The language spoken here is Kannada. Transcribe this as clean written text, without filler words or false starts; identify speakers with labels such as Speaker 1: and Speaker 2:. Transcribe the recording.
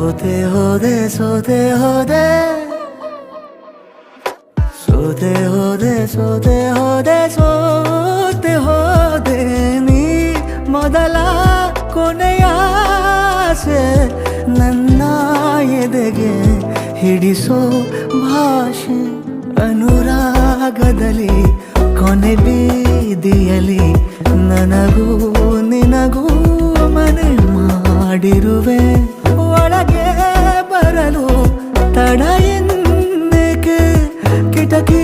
Speaker 1: ಸೋತೆ ಹೋದೆ ಸೋತೆ ಹೋದೆ ಸೋತೆ ಹೋದೆ ಸೋತೆ ಹೋದೆ ಸೋತೆ ಹೋದೆ ನೀ ಮೊದಲ ಕೊನೆಯ ಆಸೆ ನನ್ನ ಎದೆಗೆ ಹಿಡಿಸೋ ಭಾಷೆ ಅನುರಾಗದಲ್ಲಿ ಕೊನೆ ಬೀದಿಯಲ್ಲಿ ನನಗೂ ನಿನಗೂ ಮನೆ ಮಾಡಿರುವೆ ಒಳಗೆ ಬರಲು ತಡ ಎನ್ನಕ್ಕೆ ಕಿಟಕಿ